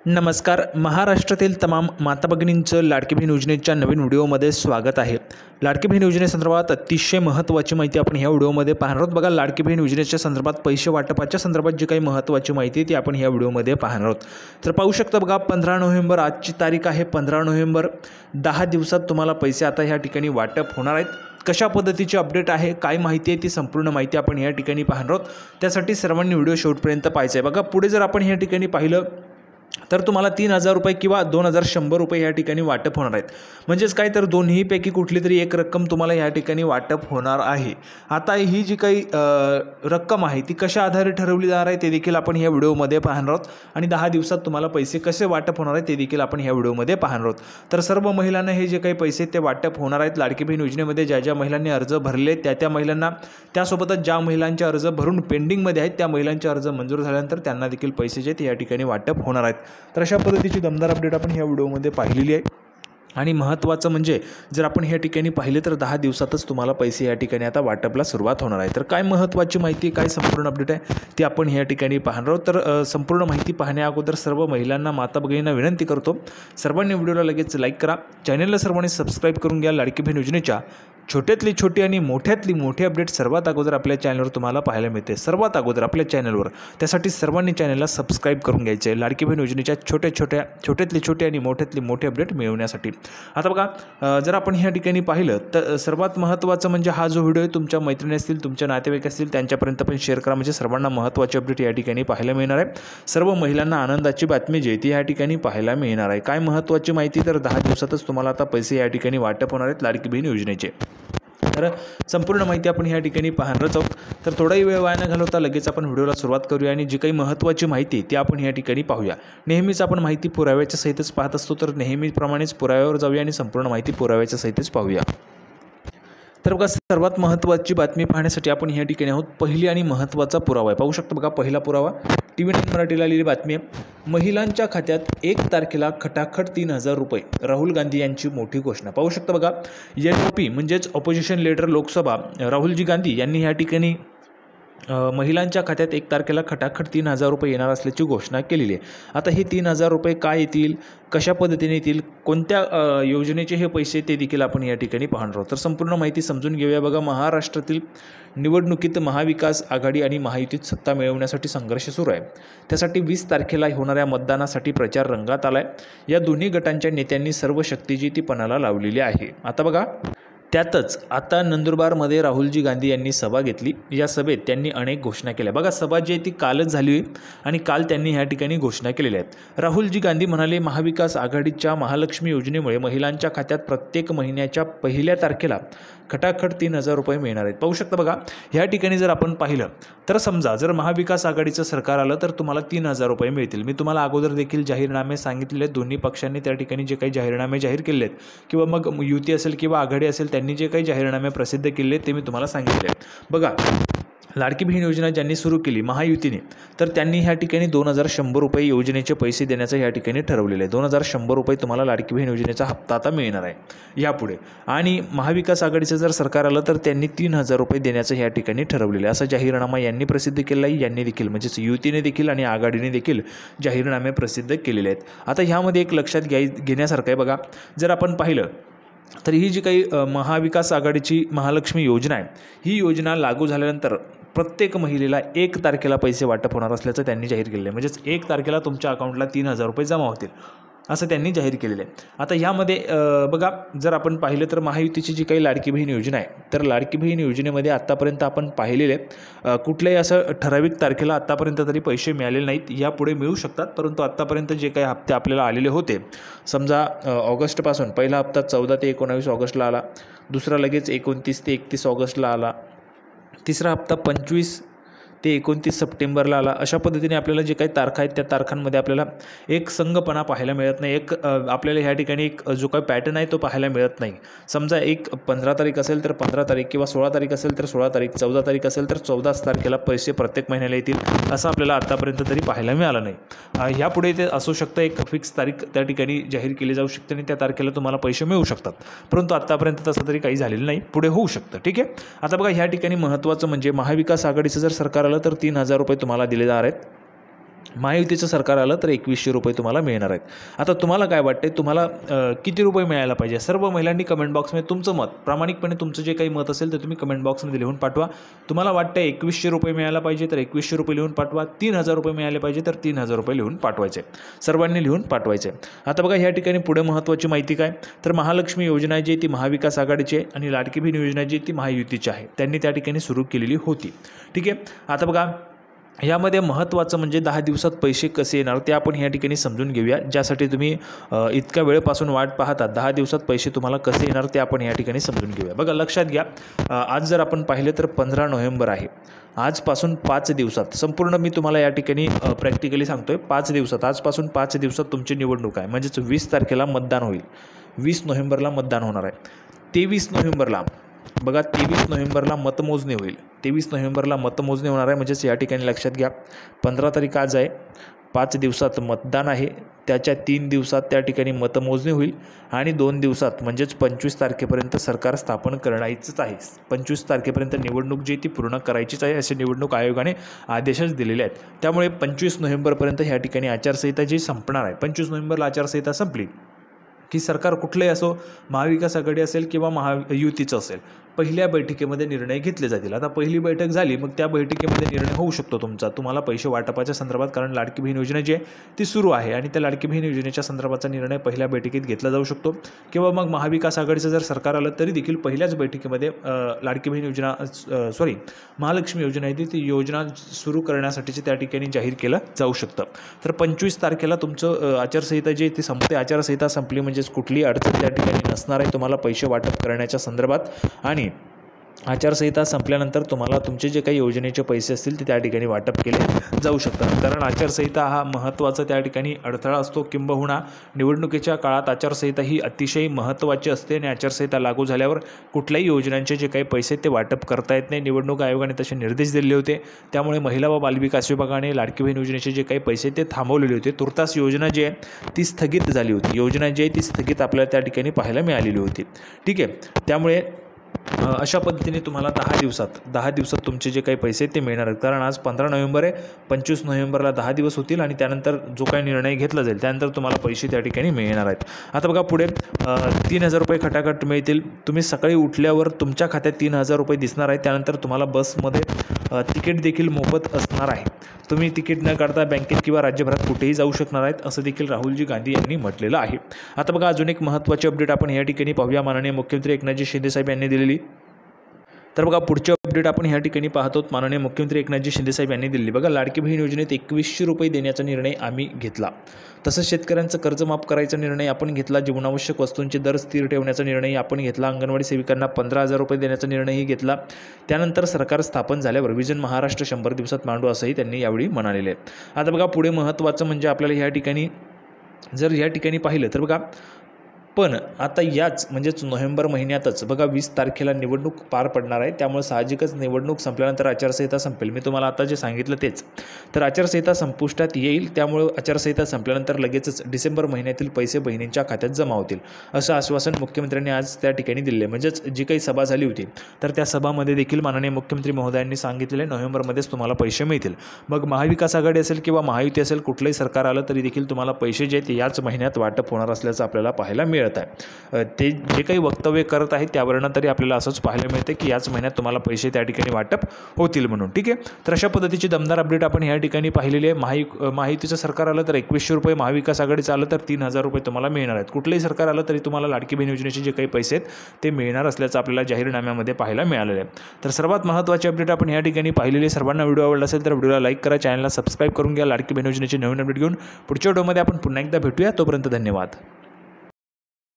नमस्कार. महाराष्ट्रातील तमाम माता भगिनींचं लाडकी बहीण योजनेच्या नवीन व्हिडिओमध्ये स्वागत आहे. लाडकी बहीण योजनेसंदर्भात अतिशय महत्त्वाची माहिती आपण ह्या व्हिडिओमध्ये पाहणार आहोत. बघा, लाडकी बहीण योजनेच्या संदर्भात पैसे वाटपाच्या संदर्भात जी काही महत्त्वाची माहिती आहे ती आपण ह्या व्हिडिओमध्ये पाहणार आहोत. तर पाहू शकता बघा, 15 नोव्हेंबर आजची तारीख आहे. 15 नोव्हेंबर 10 दिवसात तुम्हाला पैसे आता ह्या ठिकाणी वाटप होणार आहेत. कशा पद्धतीची अपडेट आहे, काय माहिती आहे, ती संपूर्ण माहिती आपण या ठिकाणी पाहणार आहोत. त्यासाठी सर्वांनी व्हिडिओ शेवटपर्यंत पाहायचा आहे. बघा, पुढे जर आपण या ठिकाणी पाहिलं तर तुम्हाला 3,000 रुपये किंवा 2,100 रुपये या ठिकाणी वाटप होणार आहेत. म्हणजेच काय, तर दोन्हीपैकी कुठली तरी एक रक्कम तुम्हाला या ठिकाणी वाटप होणार आहे. आता ही जी काही रक्कम आहे ती कशा आधारे ठरवली जाणार आहे ते देखील आपण ह्या व्हिडिओमध्ये पाहणार आहोत. आणि 10 दिवसात तुम्हाला पैसे कसे वाटप होणार आहेत ते देखील आपण ह्या व्हिडिओमध्ये पाहणार आहोत. तर सर्व महिलांना हे जे काही पैसे ते वाटप होणार आहेत. लाडकी बहीण योजनेमध्ये ज्या ज्या महिलांनी अर्ज भरले त्या महिलांना, त्यासोबतच ज्या महिलांचे अर्ज भरून पेंडिंगमध्ये आहेत त्या महिलांचे अर्ज मंजूर झाल्यानंतर त्यांना देखील पैसे जे ते या ठिकाणी वाटप होणार आहेत. तर अशा पद्धतीची दमदार अपडेट आपण ह्या व्हिडिओमध्ये पाहिलेली आहे. आणि महत्त्वाचं म्हणजे जर आपण ह्या ठिकाणी पाहिले तर 10 दिवसातच तुम्हाला पैसे या ठिकाणी आता वाटपला सुरुवात होणार आहे. तर काय महत्त्वाची माहिती, काय संपूर्ण अपडेट आहे ती आपण ह्या ठिकाणी पाहणार आहोत. तर संपूर्ण माहिती पाहण्या अगोदर सर्व महिलांना, माता भगिनींना विनंती करतो, सर्वांनी व्हिडिओला लगेच लाईक करा, चॅनलला सर्वांनी सबस्क्राईब करून घ्या. लाडकी बहीण योजनेच्या छोट्यातली छोटी आणि मोठ्यातली मोठी अपडेट सर्वात अगोदर आपल्या चॅनलवर तुम्हाला पाहायला मिळते, सर्वात अगोदर आपल्या चॅनलवर. त्यासाठी सर्वांनी चॅनलला सबस्क्राईब करून घ्यायचे आहे लाडकी बहीण योजनेच्या छोट्यातली छोटी आणि मोठ्यातली मोठी अपडेट मिळवण्यासाठी. आता बघा, जर आपण ह्या ठिकाणी पाहिलं तर सर्वात महत्त्वाचं म्हणजे हा जो व्हिडिओ आहे तुमच्या मैत्रिणी असतील, तुमच्या नातेवाईक असतील त्यांच्यापर्यंत पण शेअर करा. म्हणजे सर्वांना महत्त्वाची अपडेट या ठिकाणी पाहायला मिळणार आहे. सर्व महिलांना आनंदाची बातमी जी आहे ती या ठिकाणी पाहायला मिळणार आहे. काय महत्त्वाची माहिती, तर 10 दिवसातच तुम्हाला आता पैसे या ठिकाणी वाटप होणार आहेत लाडकी बहीण योजनेचे. तर संपूर्ण माहिती आपण ह्या ठिकाणी पाहणारच आहोत. तर थोडाही वेळ वाया न घालवता लगेच आपण व्हिडिओला सुरुवात करूया आणि जी काही महत्त्वाची माहिती ती आपण ह्या ठिकाणी पाहूया. नेहमीच आपण माहिती पुराव्याच्या सहितच पाहत असतो, तर नेहमीप्रमाणेच पुराव्यावर जाऊया आणि संपूर्ण माहिती पुराव्याच्या सहितच पाहूया. तर बघा, सर्वात महत्त्वाची बातमी पाहण्यासाठी आपण ह्या ठिकाणी आहोत. पहिली आणि महत्त्वाचा पुरावा आहे. पाहू शकता बघा, पहिला पुरावा TV9 मराठीला आलेली बातमी आहे. महिलांच्या खात्यात 1 तारखेला खटाखट 3,000 रुपये, राहुल गांधी यांची मोठी घोषणा. पाहू शकता बघा, LOP म्हणजेच ऑपोजिशन लीडर लोकसभा राहुलजी गांधी यांनी ह्या ठिकाणी महिलांच्या खात्यात 1 तारखेला खटाखट 3,000 रुपये येणार असल्याची घोषणा केलेली आहे. आता हे 3,000 रुपये काय येतील, कशा पद्धतीने येतील, कोणत्या योजनेचे हे पैसे ते देखील आपण या ठिकाणी पाहणार आहोत. तर संपूर्ण माहिती समजून घेऊया. बघा, महाराष्ट्रातील निवडणुकीत महाविकास आघाडी आणि महायुतीत सत्ता मिळवण्यासाठी संघर्ष सुरू आहे. त्यासाठी 20 तारखेला होणाऱ्या मतदानासाठी प्रचार रंगात आला आहे. या दोन्ही गटांच्या नेत्यांनी सर्व शक्ती जी ती पणाला लावलेली आहे. आता बघा, त्यातच आता नंदुरबारमध्ये राहुलजी गांधी यांनी सभा घेतली. या सभेत त्यांनी अनेक घोषणा केल्या. बघा, सभा जी आहे ती कालच झाली आहे आणि काल त्यांनी ह्या ठिकाणी घोषणा केलेल्या आहेत. राहुलजी गांधी म्हणाले, महाविकास आघाडीच्या महालक्ष्मी योजनेमुळे महिलांच्या खात्यात प्रत्येक महिन्याच्या 1 तारखेला खटाखट 3,000 रुपये मिळणार आहेत. पाहू शकता बघा, ह्या ठिकाणी जर आपण पाहिलं तर समजा जर महाविकास आघाडीचं सरकार आलं तर तुम्हाला 3,000 रुपये मिळतील. मी तुम्हाला अगोदर देखील जाहीरनामे सांगितलेले आहेत. दोन्ही पक्षांनी त्या ठिकाणी जे काही जाहीरनामे जाहीर केले आहेत किंवा मग युती असेल किंवा आघाडी असेल त्यांनी जे काही जाहीरनामे प्रसिद्ध केले आहेत ते मी तुम्हाला सांगितले आहेत. बघा, लाडकी बहीण योजना ज्यांनी सुरू केली महायुतीने, तर त्यांनी ह्या ठिकाणी 2,100 रुपये योजनेचे पैसे देण्याचं ह्या ठिकाणी ठरवलेलं आहे. 2,100 रुपये तुम्हाला लाडकी बहीण योजनेचा हप्ता आता मिळणार आहे यापुढे. आणि महाविकास आघाडीचं जर सरकार आलं तर त्यांनी 3,000 रुपये देण्याचं ह्या ठिकाणी ठरवलेलं आहे. असा जाहीरनामा यांनी प्रसिद्ध केला आहे. यांनी देखील म्हणजेच युतीने देखील आणि आघाडीने देखील जाहीरनामे प्रसिद्ध केलेले आहेत. आता ह्यामध्ये एक लक्षात घेण्यासारखं आहे. बघा, जर आपण पाहिलं तर ही जी काही महाविकास आघाडीची महालक्ष्मी योजना आहे, ही योजना लागू झाल्यानंतर प्रत्येक महिलेला 1 तारखेला पैसे वाटप होणार असल्याचं त्यांनी जाहीर केलेलं आहे. म्हणजेच 1 तारखेला तुमच्या अकाउंटला 3,000 रुपये जमा होतील असं त्यांनी जाहीर केलेलं आहे. आता ह्यामध्ये बघा, जर आपण पाहिलं तर महायुतीची जी काही लाडकी बहीण योजना आहे, तर लाडकी बहीण योजनेमध्ये आत्तापर्यंत आपण पाहिलेले कुठल्याही असं ठराविक तारखेला आत्तापर्यंत तरी पैसे मिळालेले नाहीत. यापुढे मिळू शकतात, परंतु आत्तापर्यंत जे काही हप्ते आपल्याला आलेले होते, समजा ऑगस्टपासून पहिला हप्ता 14 ते 19 ऑगस्टला आला, दुसरा लगेच 29 ते 31 ऑगस्टला आला, तिसरा हप्ता 25 ते 29 सप्टेंबरला आला. अशा पद्धतीने आपल्याला जे काही तारखा आहेत त्या तारखांमध्ये आपल्याला एक संघपणा पाहायला मिळत नाही. आपल्याला ह्या ठिकाणी एक जो काही पॅटर्न आहे तो पाहायला मिळत नाही. समजा 15 तारीख असेल तर 15 तारीख किंवा 16 तारीख असेल तर 16 तारीख, 14 तारीख असेल तर 14 तारखेला पैसे प्रत्येक महिन्याला येतील असं आपल्याला आत्तापर्यंत तरी पाहायला मिळालं नाही. ह्यापुढे ते असू शकतं, एक फिक्स तारीख त्या ठिकाणी जाहीर केली जाऊ शकते आणि त्या तारखेला तुम्हाला पैसे मिळू शकतात, परंतु आत्तापर्यंत तसं तरी काही झालेलं नाही. पुढे होऊ शकतं. ठीक आहे. आता बघा, ह्या ठिकाणी महत्त्वाचं म्हणजे महाविकास आघाडीचं जर सरकार आलं तर 3,000 रुपये तुम्हाला दिले जाणार आहेत. महायुतीचं सरकार आलं तर 2100 रुपये तुम्हाला मिळणार आहेत. आता तुम्हाला काय वाटते, तुम्हाला किती रुपये मिळायला पाहिजे? सर्व महिलांनी कमेंट बॉक्समध्ये तुमचं मत, प्रामाणिकपणे तुमचं जे काही मत असेल ते तुम्ही कमेंट बॉक्समध्ये लिहून पाठवा. तुम्हाला वाटतं 2100 रुपये मिळायला पाहिजे तर 2100 रुपये लिहून पाठवा. 3000 रुपये मिळाले पाहिजे तर 3000 रुपये लिहून पाठवायचे. सर्वांनी लिहून पाठवायचे. आता बघा ह्या ठिकाणी पुढे महत्त्वाची माहिती काय, तर महालक्ष्मी योजना जी आहे ती महाविकास आघाडीची आहे आणि लाडकी बहीण योजना जी आहे ती महायुतीची आहे. त्यांनी त्या ठिकाणी सुरू केलेली होती. ठीक आहे. आता बघा यामध्ये महत्त्वाचं म्हणजे 10 दिवसात पैसे कसे येणार ते आपण या ठिकाणी समजून घेऊया. ज्यासाठी तुम्ही इतक्या वेळेपासून वाट पाहता, 10 दिवसात पैसे तुम्हाला कसे येणार ते आपण या ठिकाणी समजून घेऊया. बघा लक्षात घ्या, आज जर आपण पाहिलं तर 15 नोव्हेंबर आहे. आजपासून 5 दिवसात संपूर्ण मी तुम्हाला या ठिकाणी प्रॅक्टिकली सांगतो आहे, 5 दिवसात आजपासून 5 दिवसात तुमची निवडणूक आहे. म्हणजेच 20 तारखेला मतदान होईल. 20 नोव्हेंबरला मतदान होणार आहे. 23 नोव्हेंबरला बघा 23 नोव्हेंबरला मतमोजणी होईल. 23 नोव्हेंबरला मतमोजणी होणार आहे. म्हणजेच या ठिकाणी लक्षात घ्या, 15 तारीख आज आहे, 5 दिवसात मतदान आहे, त्याच्या 3 दिवसात त्या ठिकाणी मतमोजणी होईल आणि 2 दिवसात म्हणजेच 25 तारखेपर्यंत सरकार स्थापन करायचंच आहे. 25 तारखेपर्यंत निवडणूक जी ती पूर्ण करायचीच आहे असे निवडणूक आयोगाने आदेशच दिलेले आहेत. त्यामुळे 25 नोव्हेंबरपर्यंत ह्या ठिकाणी आचारसंहिता जी संपणार आहे, 25 नोव्हेंबरला आचारसंहिता संपली की सरकार कुठलंही असो, महाविकास आघाडी असेल किंवा महायुतीचं असेल, पहिल्या बैठकीमध्ये निर्णय घेतले जातील. आता पहिली बैठक झाली, मग त्या बैठकीमध्ये निर्णय होऊ शकतो तुम्हाला पैसे वाटपाच्या संदर्भात, कारण लाडकी बहीण योजना जी आहे ती सुरू आहे आणि त्या लाडकी बहीण योजनेच्या संदर्भाचा निर्णय पहिल्या बैठकीत घेतला जाऊ शकतो. किंवा मग महाविकास आघाडीचं जर सरकार आलं तरी देखील पहिल्याच बैठकीमध्ये लाडकी बहीण योजना महालक्ष्मी योजना आहे ती योजना सुरू करण्यासाठीचे त्या ठिकाणी जाहीर केलं जाऊ शकतं. तर 25 तारखेला तुमचं आचारसंहिता जी ती संपते. आचारसंहिता संपली म्हणजेच कुठलीही अडचण त्या ठिकाणी नसणार आहे तुम्हाला पैसे वाटप करण्याच्या संदर्भात. आणि आचारसंहिता संपल्यानंतर तुम्हाला तुमचे जे काही योजनेचे पैसे असतील ते त्या ठिकाणी वाटप केले जाऊ शकतात. कारण आचारसंहिता हा महत्त्वाचा त्या ठिकाणी अडथळा असतो. किंबहुना निवडणुकीच्या काळात आचारसंहिता ही अतिशय महत्त्वाची असते आणि आचारसंहिता लागू झाल्यावर कुठल्याही योजनांचे जे काही पैसे ते वाटप करता येत नाही. निवडणूक आयोगाने तसे निर्देश दिलेले होते. त्यामुळे महिला व बालविकास विभागाने लाडकी बहीण योजनेचे जे काही पैसे ते थांबवलेले होते. तुर्तास योजना जी आहे ती स्थगित झाली होती. योजना जी आहे ती स्थगित आपल्याला त्या ठिकाणी पाहायला मिळालेली होती. ठीक आहे. त्यामुळे अशा पद्धतीने तुम्हाला 10 दिवसात तुमचे जे काही पैसे ते मिळणार आहेत. कारण आज 15 नोव्हेंबर आहे, 25 नोव्हेंबरला 10 दिवस होतील आणि त्यानंतर जो काही निर्णय घेतला जाईल त्यानंतर तुम्हाला पैसे त्या ठिकाणी मिळणार आहेत. आता बघा पुढे 3000 रुपये खटाखट मिळतील. तुम्ही सकाळी उठल्यावर तुमच्या खात्यात 3000 रुपये दिसणार आहेत. त्यानंतर तुम्हाला बसमध्ये तिकीट देखील मोफत असणार आहे. तुम्ही तिकीट न काढता बँकेत किंवा राज्यभरात कुठेही जाऊ शकणार आहेत असं देखील राहुलजी गांधी यांनी म्हटलेलं आहे. आता बघा अजून एक महत्त्वाची अपडेट आपण या ठिकाणी पाहूया. माननीय मुख्यमंत्री एकनाथजी शिंदे साहेब यांनी दिलेली. तर बघा पुढची अपडेट आपण ह्या ठिकाणी पाहतो. माननीय मुख्यमंत्री एकनाथजी शिंदे साहेब यांनी दिली. बघा लाडकी बहीण योजनेत 2100 रुपये देण्याचा निर्णय आम्ही घेतला. तसंच शेतकऱ्यांचं कर्ज माफ करायचा निर्णय आपण घेतला. जीवनावश्यक वस्तूंचे दर स्थिर ठेवण्याचा निर्णय आपण घेतला. अंगणवाडी सेविकांना 15,000 रुपये देण्याचा निर्णयही घेतला. त्यानंतर सरकार स्थापन झाल्यावर विजन महाराष्ट्र 100 दिवसात मांडू असंही त्यांनी यावेळी म्हणालेले आहे. आता बघा पुढे महत्त्वाचं म्हणजे आपल्याला ह्या ठिकाणी जर या ठिकाणी पाहिलं तर बघा, पण आता याच म्हणजेच नोव्हेंबर महिन्यातच बघा 20 तारखेला निवडणूक पार पडणार आहे. त्यामुळे साहजिकच निवडणूक संपल्यानंतर आचारसंहिता संपेल. मी तुम्हाला आता जे सांगितलं तेच, तर आचारसंहिता संपुष्टात येईल. त्यामुळे आचारसंहिता संपल्यानंतर लगेचच डिसेंबर महिन्यातील पैसे बहिणींच्या खात्यात जमा होतील असं आश्वासन मुख्यमंत्र्यांनी आज त्या ठिकाणी दिले. म्हणजेच जी काही सभा झाली होती तर त्या सभामध्ये देखील माननीय मुख्यमंत्री महोदयांनी सांगितलेले नोव्हेंबरमध्येच तुम्हाला पैसे मिळतील. मग महाविकास आघाडी असेल किंवा महायुती असेल, कुठलंही सरकार आलं तरी देखील तुम्हाला पैसे जे ते याच महिन्यात वाटप होणार असल्याचं आपल्याला पाहायला मिळत आहे. ते जे काही वक्तव्य करत आहेत त्यावरून तरी आपल्याला असंच पाहायला मिळते की याच महिन्यात तुम्हाला पैसे त्या ठिकाणी वाटप होतील म्हणून. ठीक आहे. तर अशा पद्धतीची दमदार अपडेट आपण या ठिकाणी पाहिलेली आहे. महायुतीचं सरकार आलं तर 2100 रुपये, महाविकास आघाडीचं आलं तर 3000 रुपये तुम्हाला मिळणार आहेत. कुठलंही सरकार आलं तरी तुम्हाला लाडकी बहीण योजनेचे जे काही पैसे आहेत ते मिळणार असल्याचं आपल्याला जाहीरनाम्यामध्ये पाहायला मिळालेलं आहे. तर सर्वात महत्त्वाची अपडेट आपण या ठिकाणी पाहिलेली आहे. सर्वांना व्हिडिओ आवडला असेल तर व्हिडिओला लाईक करा, चॅनलला सबस्क्राईब करून घ्या. लाडकी बहीण योजनेचे नवीन अपडेट घेऊन पुढच्या व्हिडिओमध्ये आपण पुन्हा एकदा भेटूया. तोपर्यंत धन्यवाद.